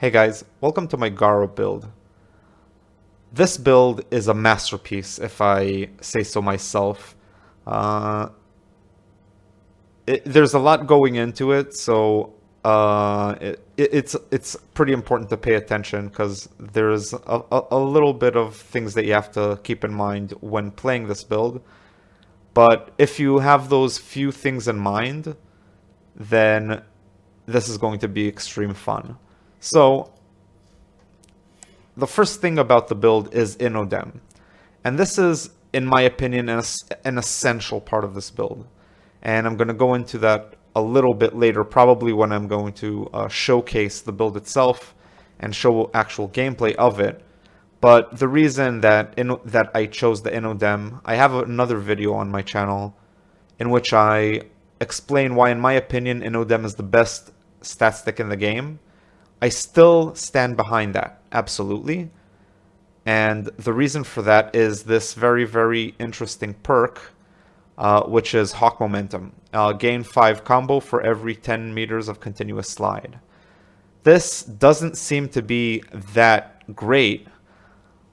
Hey guys, welcome to my Gara build. This build is a masterpiece, if I say so myself. Uh, there's a lot going into it, so it's pretty important to pay attention because there's a little bit of things that you have to keep in mind when playing this build. But if you have those few things in mind, then this is going to be extreme fun. So, the first thing about the build is Innodem. And this is, in my opinion, an essential part of this build. And I'm going to go into that a little bit later, probably when I'm going to showcase the build itself and show actual gameplay of it. But the reason that I chose the Innodem, I have another video on my channel in which I explain why, in my opinion, Innodem is the best stat stick in the game. I still stand behind that, absolutely. And the reason for that is this very, very interesting perk, which is Hawk Momentum. Gain 5 combo for every 10 meters of continuous slide. This doesn't seem to be that great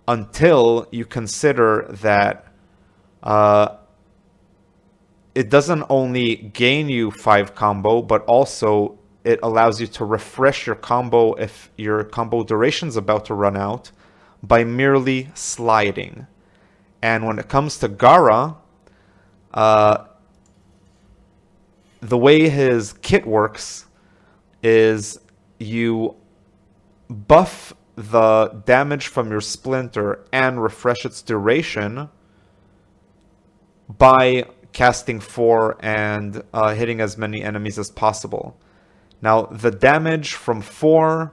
until you consider that it doesn't only gain you 5 combo, but also it allows you to refresh your combo if your combo duration is about to run out by merely sliding. And when it comes to Gara, the way his kit works is you buff the damage from your splinter and refresh its duration by casting 4 and hitting as many enemies as possible. Now, the damage from 4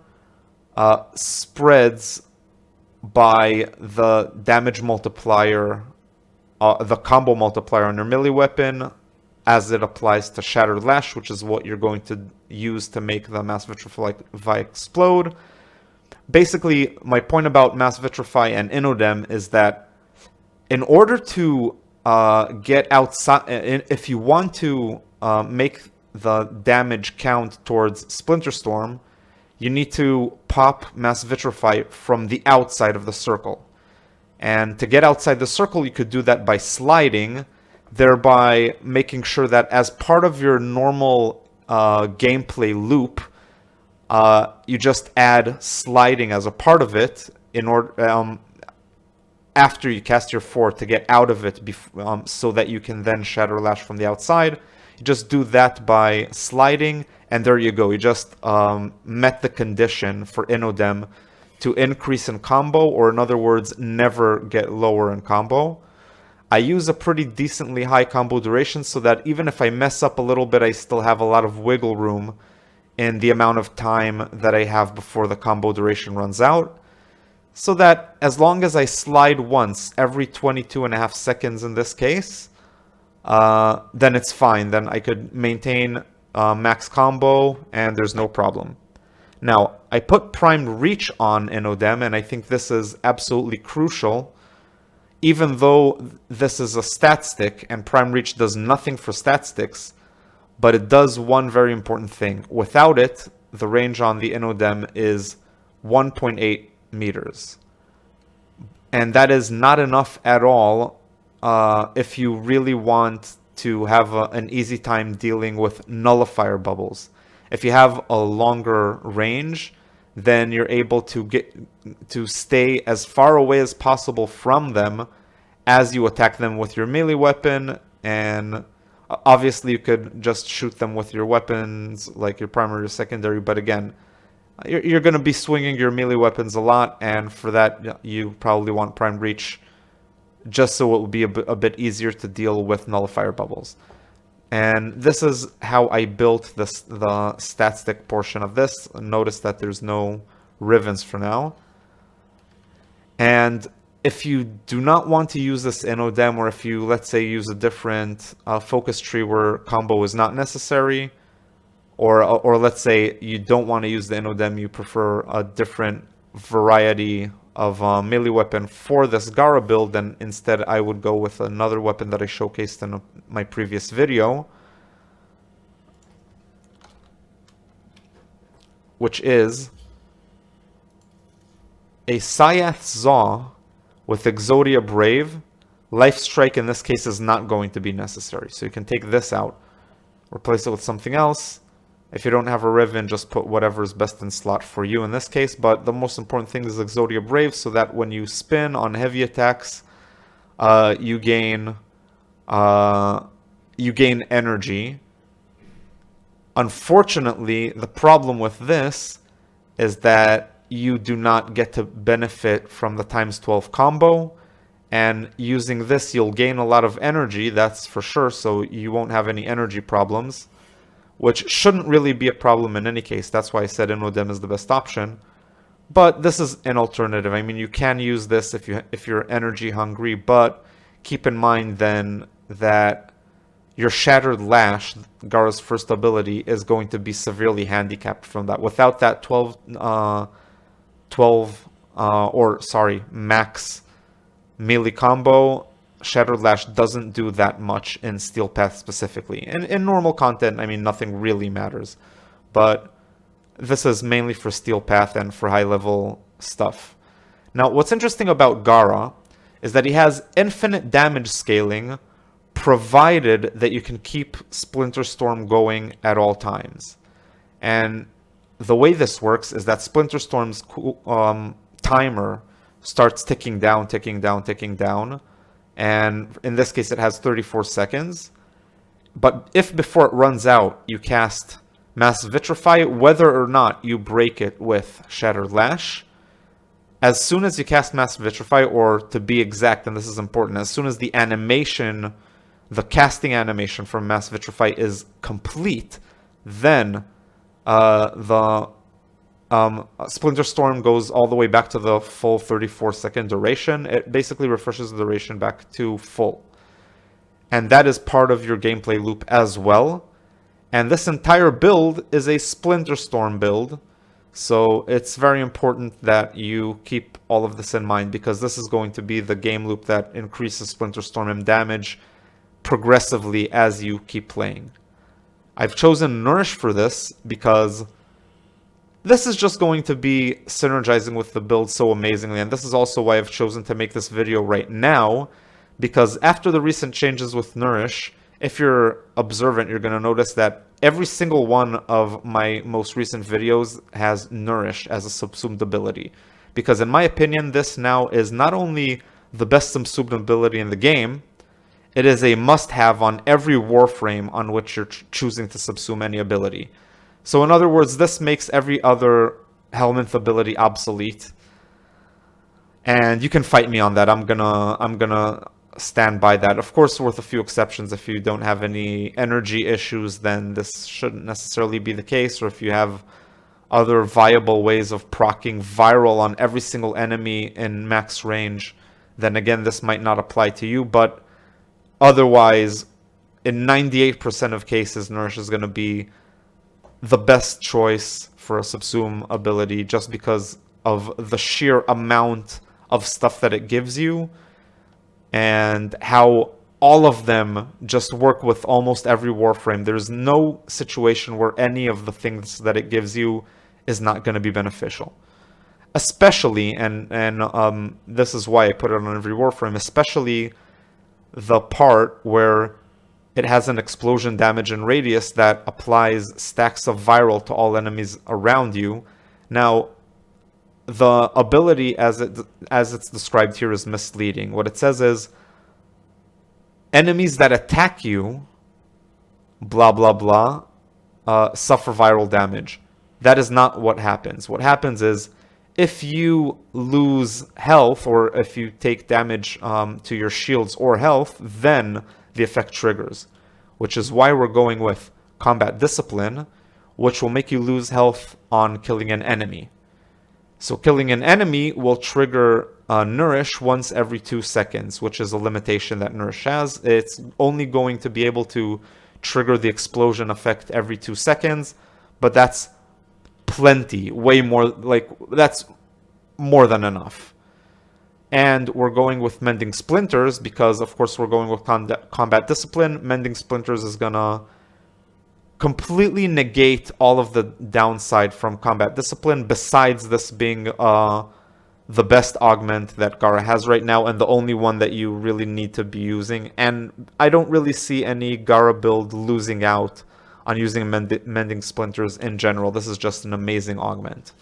spreads by the damage multiplier, the combo multiplier on your melee weapon as it applies to Shattered Lash, which is what you're going to use to make the Mass Vitrify explode. Basically, my point about Mass Vitrify and Innodem is that in order to get outside, if you want to make the damage count towards Splinter Storm, you need to pop Mass Vitrify from the outside of the circle. And to get outside the circle, you could do that by sliding, thereby making sure that as part of your normal gameplay loop, you just add sliding as a part of it in order after you cast your 4 to get out of it, so that you can then Shatter Lash from the outside. You just do that by sliding, and there you go. You just met the condition for Innodem to increase in combo, or in other words, never get lower in combo. I use a pretty decently high combo duration so that even if I mess up a little bit, I still have a lot of wiggle room in the amount of time that I have before the combo duration runs out. So that as long as I slide once every 22.5 seconds in this case, then it's fine. Then I could maintain max combo and there's no problem. Now, I put primed reach on Innodem, and I think this is absolutely crucial. Even though this is a stat stick and prime reach does nothing for stat sticks, but it does one very important thing. Without it, the range on the Innodem is 1.8 meters. And that is not enough at all if you really want to have an easy time dealing with nullifier bubbles. If you have a longer range, then you're able to stay as far away as possible from them as you attack them with your melee weapon. And obviously you could just shoot them with your weapons, like your primary or secondary, but again, you're going to be swinging your melee weapons a lot, and for that you probably want prime reach, just so it will be a bit easier to deal with nullifier bubbles. And this is how I built the stat stick portion of this. Notice that there's no ribbons for now. And if you do not want to use this Innodem, or if you, let's say, use a different focus tree where combo is not necessary, or let's say you don't want to use the Innodem, you prefer a different variety of melee weapon for this Gara build, then instead I would go with another weapon that I showcased in my previous video, which is a Syath Zaw with Exodia Brave, Life Strike in this case is not going to be necessary. So you can take this out, replace it with something else. If you don't have a Riven, just put whatever is best in slot for you in this case. But the most important thing is Exodia Brave, so that when you spin on heavy attacks, you gain energy. Unfortunately, the problem with this is that you do not get to benefit from the times 12 combo. And using this, you'll gain a lot of energy, that's for sure, so you won't have any energy problems, which shouldn't really be a problem in any case. That's why I said Innodem is the best option. But this is an alternative. I mean, you can use this if you're energy hungry, but keep in mind then that your Shattered Lash, Gara's first ability, is going to be severely handicapped from that. Without that max melee combo, Shattered Lash doesn't do that much in Steel Path specifically. In normal content, I mean, nothing really matters. But this is mainly for Steel Path and for high-level stuff. Now, what's interesting about Gara is that he has infinite damage scaling, provided that you can keep Splinter Storm going at all times. And the way this works is that Splinter Storm's timer starts ticking down, ticking down, ticking down. And in this case, it has 34 seconds. But if before it runs out, you cast Mass Vitrify, whether or not you break it with Shattered Lash, as soon as you cast Mass Vitrify, or to be exact, and this is important, as soon as the animation, the casting animation from Mass Vitrify is complete, then the Splinter Storm goes all the way back to the full 34-second duration. It basically refreshes the duration back to full. And that is part of your gameplay loop as well. And this entire build is a Splinter Storm build. So it's very important that you keep all of this in mind, because this is going to be the game loop that increases Splinter Storm and damage progressively as you keep playing. I've chosen Nourish for this because this is just going to be synergizing with the build so amazingly, and this is also why I've chosen to make this video right now, because after the recent changes with Nourish, if you're observant, you're going to notice that every single one of my most recent videos has Nourish as a subsumed ability. Because in my opinion, this now is not only the best subsumed ability in the game, it is a must-have on every warframe on which you're choosing to subsume any ability. So in other words, this makes every other Helminth ability obsolete. And you can fight me on that. I'm gonna stand by that. Of course, with a few exceptions. If you don't have any energy issues, then this shouldn't necessarily be the case. Or if you have other viable ways of proccing viral on every single enemy in max range, then again, this might not apply to you. But otherwise, in 98% of cases, Nourish is going to be the best choice for a subsume ability, just because of the sheer amount of stuff that it gives you and how all of them just work with almost every warframe. There's no situation where any of the things that it gives you is not going to be beneficial. Especially, and this is why I put it on every warframe, especially the part where it has an explosion damage and radius that applies stacks of viral to all enemies around you. Now, the ability as it's described here is misleading. What it says is, enemies that attack you, blah, blah, blah, suffer viral damage. That is not what happens. What happens is, if you lose health, or if you take damage to your shields or health, then the effect triggers, which is why we're going with Combat Discipline, which will make you lose health on killing an enemy. So killing an enemy will trigger Nourish once every 2 seconds, which is a limitation that Nourish has. It's only going to be able to trigger the explosion effect every 2 seconds, but that's plenty, way more, like, that's more than enough. And we're going with Mending Splinters because, of course, we're going with Combat Discipline. Mending Splinters is gonna completely negate all of the downside from Combat Discipline, besides this being the best augment that Gara has right now, and the only one that you really need to be using. And I don't really see any Gara build losing out on using mending splinters in general. This is just an amazing augment.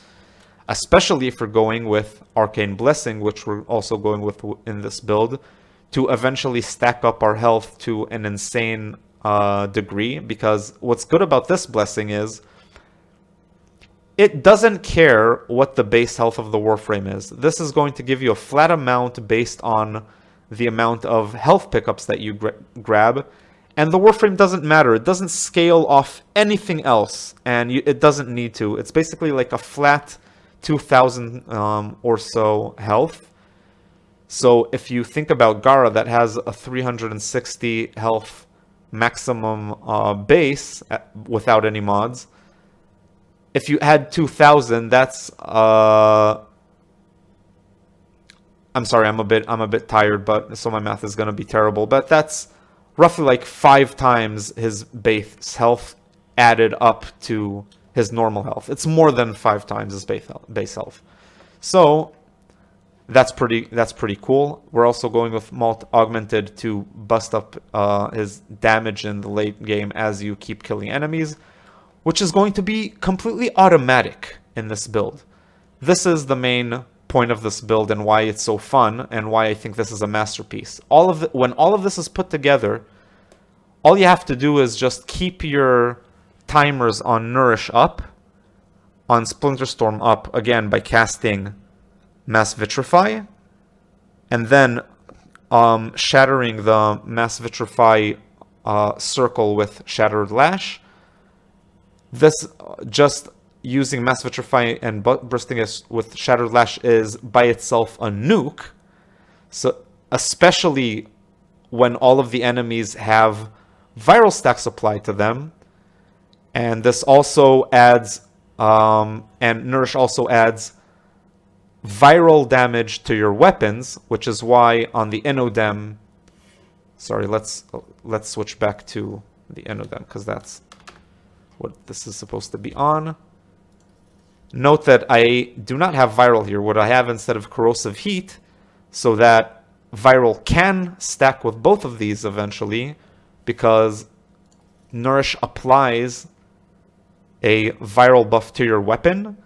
Especially if we're going with Arcane Blessing, which we're also going with in this build, to eventually stack up our health to an insane degree. Because what's good about this blessing is it doesn't care what the base health of the Warframe is. This is going to give you a flat amount based on the amount of health pickups that you grab. And the Warframe doesn't matter. It doesn't scale off anything else. And it doesn't need to. It's basically like a flat 2,000 or so health. So if you think about Gara that has a 360 health maximum base without any mods, if you add 2,000, that's I'm sorry, I'm a bit tired, but so my math is gonna be terrible. But that's roughly like 5 times his base health added up to his normal health. It's more than 5 times his base health. So that's pretty cool. We're also going with Malt Augmented to bust up his damage in the late game as you keep killing enemies, which is going to be completely automatic in this build. This is the main point of this build and why it's so fun and why I think this is a masterpiece. When all of this is put together, all you have to do is just keep your timers on Nourish up, on Splinter Storm up, again by casting Mass Vitrify, and then shattering the Mass Vitrify circle with Shattered Lash. This just using Mass Vitrify and bursting it with Shattered Lash is by itself a nuke. So especially when all of the enemies have viral stacks applied to them. And this also adds, and Nourish also adds viral damage to your weapons, which is why on the Innodem, sorry, let's switch back to the Innodem because that's what this is supposed to be on. Note that I do not have viral here. What I have instead of corrosive heat, so that viral can stack with both of these eventually, because Nourish applies a viral buff to your weapon.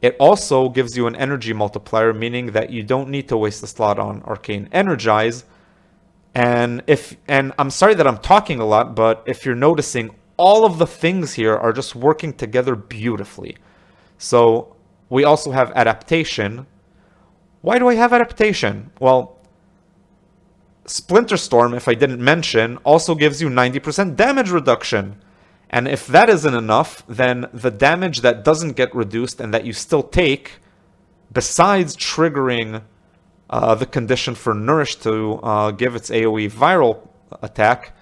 It also gives you an energy multiplier, meaning that you don't need to waste a slot on Arcane Energize. And I'm sorry that I'm talking a lot, but if you're noticing, all of the things here are just working together beautifully. So we also have adaptation. Why do I have adaptation? Well, Splinter Storm, if I didn't mention, also gives you 90% damage reduction. And if that isn't enough, then the damage that doesn't get reduced and that you still take, besides triggering the condition for Nourish to give its AoE viral attack,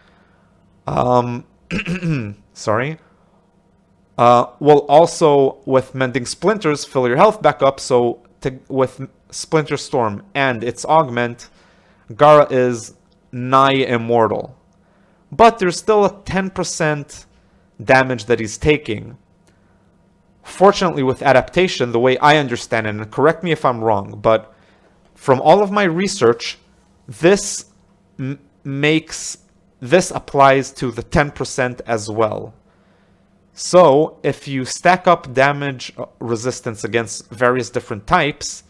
sorry, will also, with Mending Splinters, fill your health back up. So with Splinter Storm and its augment, Gara is nigh immortal. But there's still a 10% damage that he's taking. Fortunately, with adaptation, the way I understand it, and correct me if I'm wrong, but from all of my research, this applies to the 10% as well. So if you stack up damage resistance against various different types,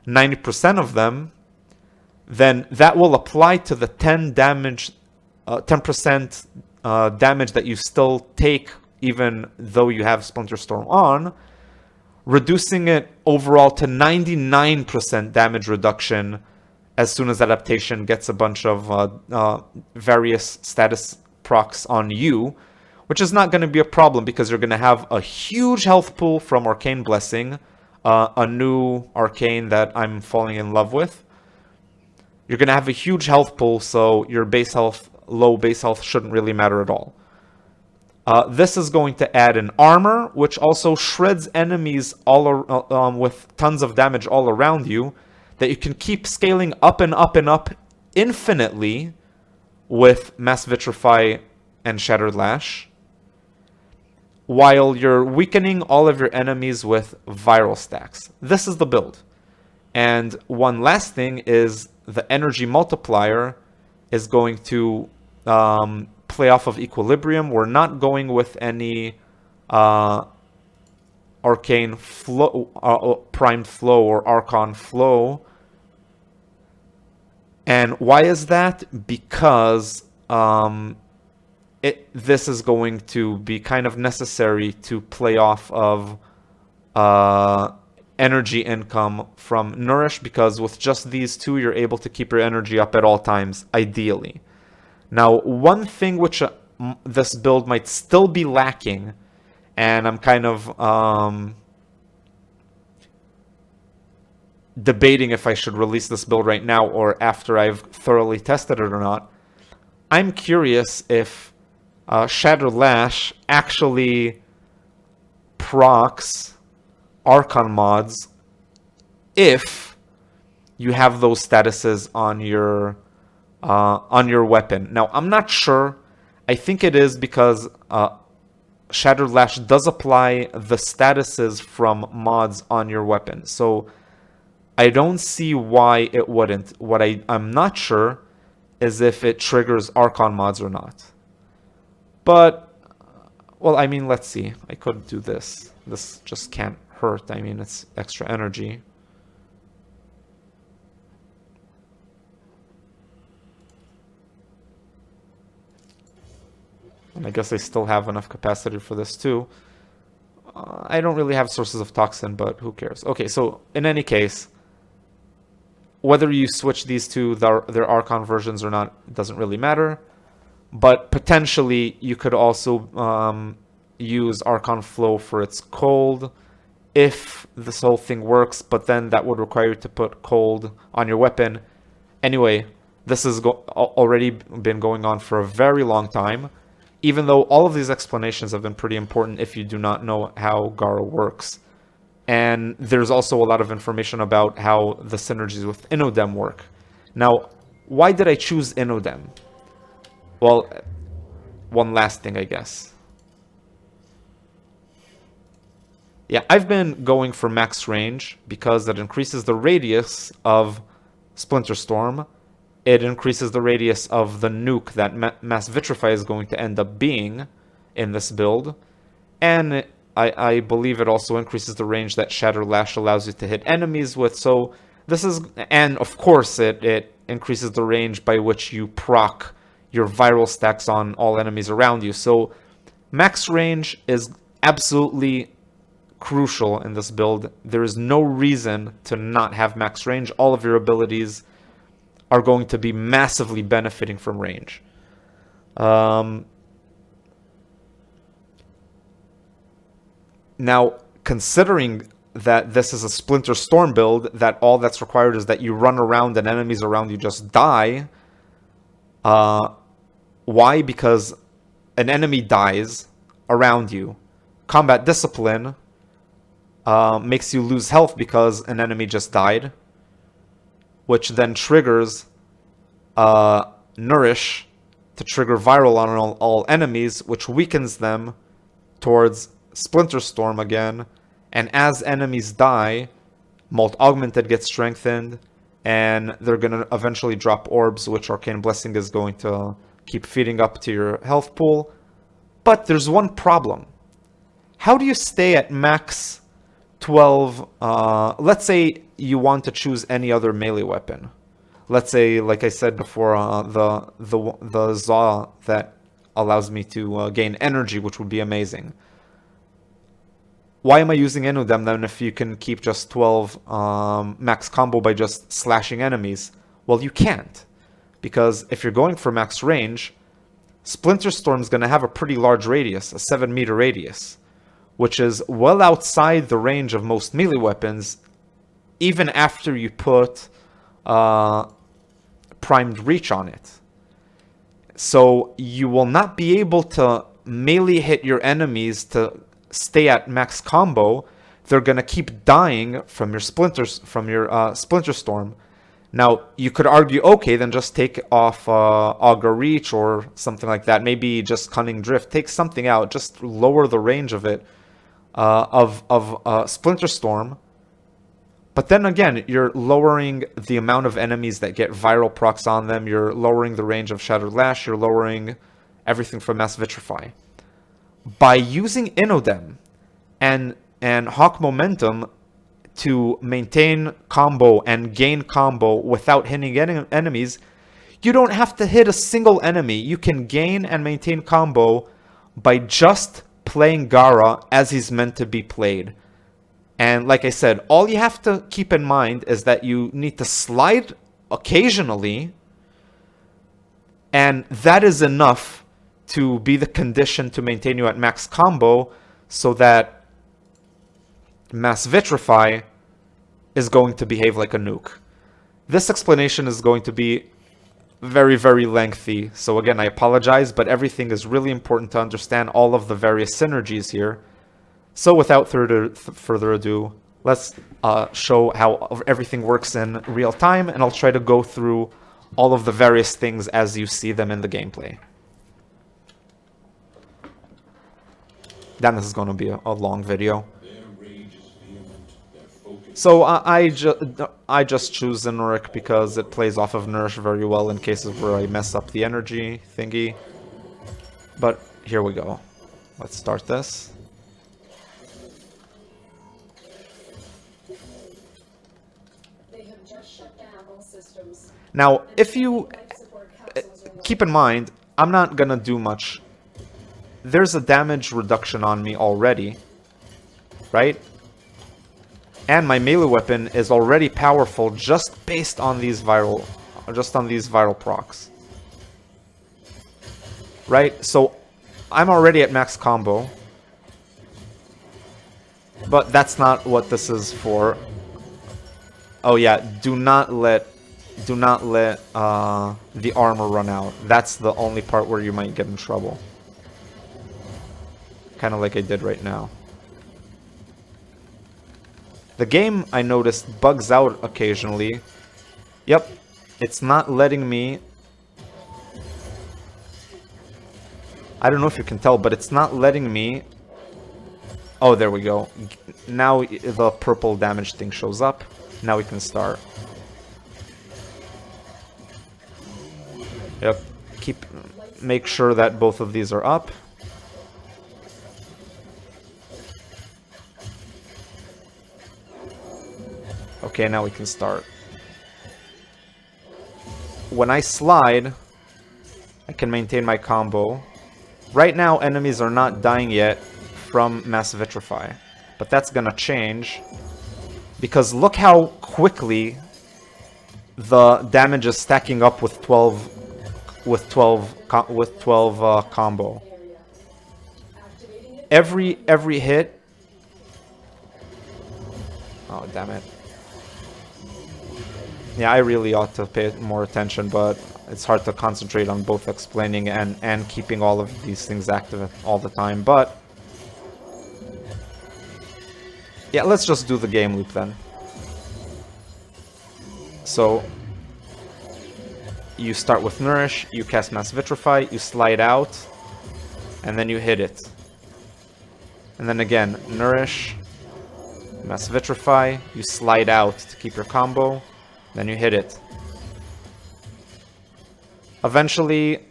90% of them, then that will apply to the 10% damage that you still take even though you have Splinter Storm on, reducing it overall to 99% damage reduction as soon as adaptation gets a bunch of various status procs on you, which is not going to be a problem because you're going to have a huge health pool from Arcane Blessing, a new Arcane that I'm falling in love with. You're going to have a huge health pool, so your base health, low base health shouldn't really matter at all. This is going to add an armor, which also shreds enemies all with tons of damage all around you, that you can keep scaling up and up and up infinitely with Mass Vitrify and Shattered Lash, while you're weakening all of your enemies with viral stacks. This is the build. And one last thing is the energy multiplier is going to play off of equilibrium. We're not going with any arcane flow, primed flow or archon flow. And why is that? Because this is going to be kind of necessary to play off of energy income from Nourish, because with just these two, you're able to keep your energy up at all times, ideally. Now, one thing which this build might still be lacking, and I'm kind of debating if I should release this build right now or after I've thoroughly tested it or not. I'm curious if Shatter Lash actually procs Archon mods if you have those statuses on your weapon. Now, I'm not sure. I think it is because Shatter Lash does apply the statuses from mods on your weapon. So I don't see why it wouldn't. What I'm not sure is if it triggers Archon mods or not. But, well, I mean, let's see. I could do this. This just can't hurt. I mean, it's extra energy. And I guess I still have enough capacity for this too. I don't really have sources of toxin, but who cares? Okay, so in any case, whether you switch these to their Archon versions or not, it doesn't really matter. But potentially, you could also use Archon Flow for its cold if this whole thing works, but then that would require you to put cold on your weapon. Anyway, this has already been going on for a very long time, even though all of these explanations have been pretty important if you do not know how Gara works. And there's also a lot of information about how the synergies with Innodem work. Now, why did I choose Innodem? Well, one last thing, I guess. Yeah, I've been going for max range because it increases the radius of Splinter Storm. It increases the radius of the nuke that Mass Vitrify is going to end up being in this build. And I believe it also increases the range that Shatter Lash allows you to hit enemies with. So this is, and of course it increases the range by which you proc your viral stacks on all enemies around you. So max range is absolutely crucial in this build. There is no reason to not have max range. All of your abilities are going to be massively benefiting from range. Now, considering that this is a Splinter Storm build, that all that's required is that you run around and enemies around you just die. Why? Because an enemy dies around you. Combat Discipline makes you lose health because an enemy just died, which then triggers Nourish to trigger Viral on all enemies, which weakens them towards Splinter Storm again. And as enemies die, Molt Augmented gets strengthened, and they're going to eventually drop orbs, which Arcane Blessing is going to keep feeding up to your health pool. But there's one problem. How do you stay at max 12? Let's say you want to choose any other melee weapon. Let's say, like I said before, the Zaw that allows me to gain energy, which would be amazing. Why am I using Innodem then if you can keep just 12 max combo by just slashing enemies? Well, you can't. Because if you're going for max range, Splinter Storm is going to have a pretty large radius, a 7-meter radius, which is well outside the range of most melee weapons, even after you put primed reach on it. So you will not be able to melee hit your enemies to stay at max combo. They're going to keep dying from your Splinter Storm. Now, you could argue, okay, then just take off Augur Reach or something like that. Maybe just Cunning Drift. Take something out. Just lower the range of it, of Splinter Storm. But then again, you're lowering the amount of enemies that get viral procs on them. You're lowering the range of Shattered Lash. You're lowering everything from Mass Vitrify. By using Innodem and Hawk Momentum to maintain combo and gain combo without hitting enemies, you don't have to hit a single enemy. You can gain and maintain combo by just playing Gara as he's meant to be played. And like I said, all you have to keep in mind is that you need to slide occasionally, and that is enough to be the condition to maintain you at max combo, so that Mass Vitrify is going to behave like a nuke. This explanation is going to be very, very lengthy, so again, I apologize, but everything is really important to understand all of the various synergies here. So without further ado, let's show how everything works in real time, and I'll try to go through all of the various things as you see them in the gameplay. Then this is going to be a long video. So I just choose Zenoric because it plays off of Nourish very well in cases where I mess up the energy thingy. But here we go. Let's start this. Now, if you keep in mind, I'm not gonna do much. There's a damage reduction on me already, right? And my melee weapon is already powerful just based on these viral procs. Right? So I'm already at max combo. But that's not what this is for. Oh yeah, do not let the armor run out. That's the only part where you might get in trouble. Kind of like I did right now. The game, I noticed, bugs out occasionally. Yep, it's not letting me... I don't know if you can tell, but it's not letting me... Oh, there we go. Now the purple damage thing shows up. Now we can start. Yep. Make sure that both of these are up. Okay, now we can start. When I slide, I can maintain my combo. Right now, enemies are not dying yet from Mass Vitrify, but that's gonna change because look how quickly the damage is stacking up with 12 combo. Every hit. Oh, damn it. Yeah, I really ought to pay more attention, but it's hard to concentrate on both explaining and keeping all of these things active all the time. But yeah, let's just do the game loop then. So you start with Nourish, you cast Mass Vitrify, you slide out, and then you hit it. And then again, Nourish, Mass Vitrify, you slide out to keep your combo, then you hit it. Eventually,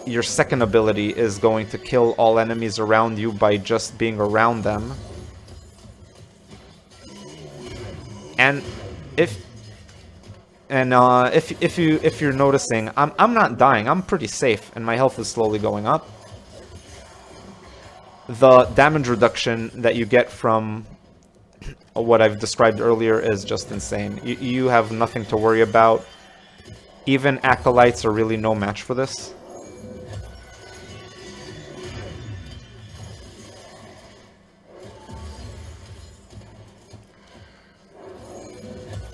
your second ability is going to kill all enemies around you by just being around them. And if you're noticing, I'm not dying. I'm pretty safe, and my health is slowly going up. The damage reduction that you get from what I've described earlier is just insane. You have nothing to worry about. Even acolytes are really no match for this.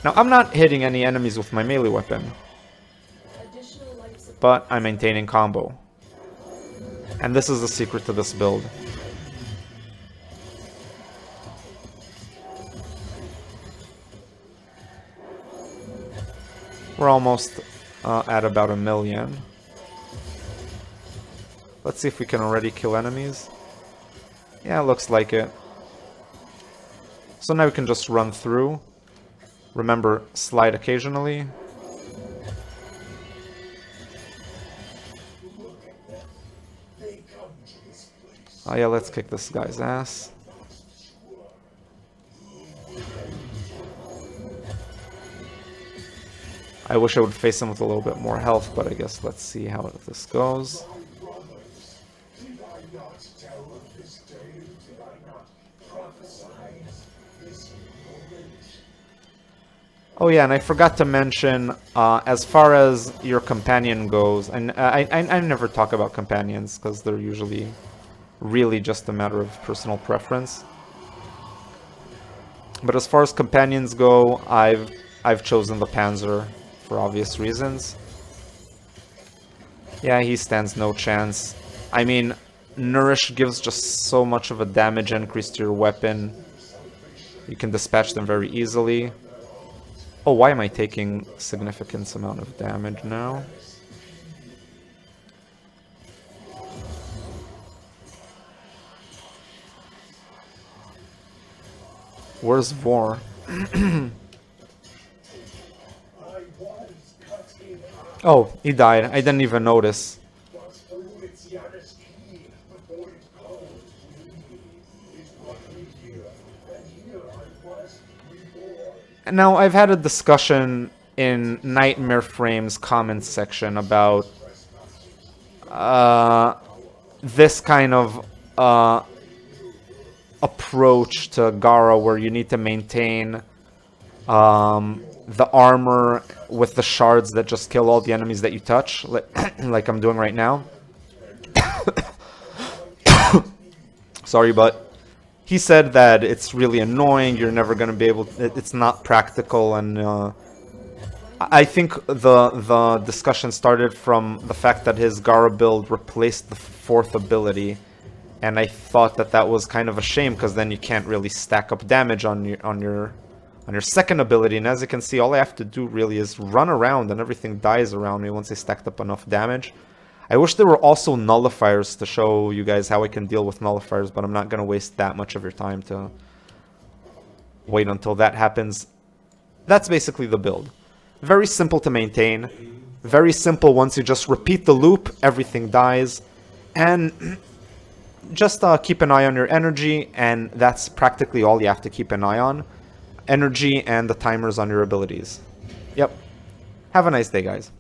Now, I'm not hitting any enemies with my melee weapon, but I'm maintaining combo. And this is the secret to this build. We're almost at about 1 million. Let's see if we can already kill enemies. Yeah, looks like it. So now we can just run through. Remember, slide occasionally. Oh yeah, let's kick this guy's ass. I wish I would face him with a little bit more health, but I guess let's see how this goes. Oh yeah, and I forgot to mention, as far as your companion goes, and I never talk about companions because they're usually really just a matter of personal preference. But as far as companions go, I've chosen the Panzer for obvious reasons. Yeah, he stands no chance. I mean, Nourish gives just so much of a damage increase to your weapon. You can dispatch them very easily. Oh, why am I taking significant amount of damage now? Where's Vor? Oh, he died. I didn't even notice. Now, I've had a discussion in Nightmare Frame's comments section about this kind of approach to Gara where you need to maintain the armor with the shards that just kill all the enemies that you touch, like I'm doing right now. Sorry, but he said that it's really annoying, you're never going to be able to, it's not practical, and I think the discussion started from the fact that his Gara build replaced the fourth ability, and I thought that that was kind of a shame because then you can't really stack up damage on your second ability, and as you can see, all I have to do really is run around and everything dies around me once I stacked up enough damage. I wish there were also nullifiers to show you guys how I can deal with nullifiers, but I'm not going to waste that much of your time to wait until that happens. That's basically the build. Very simple to maintain. Very simple once you just repeat the loop, everything dies. And just keep an eye on your energy, and that's practically all you have to keep an eye on. Energy and the timers on your abilities. Yep. Have a nice day, guys.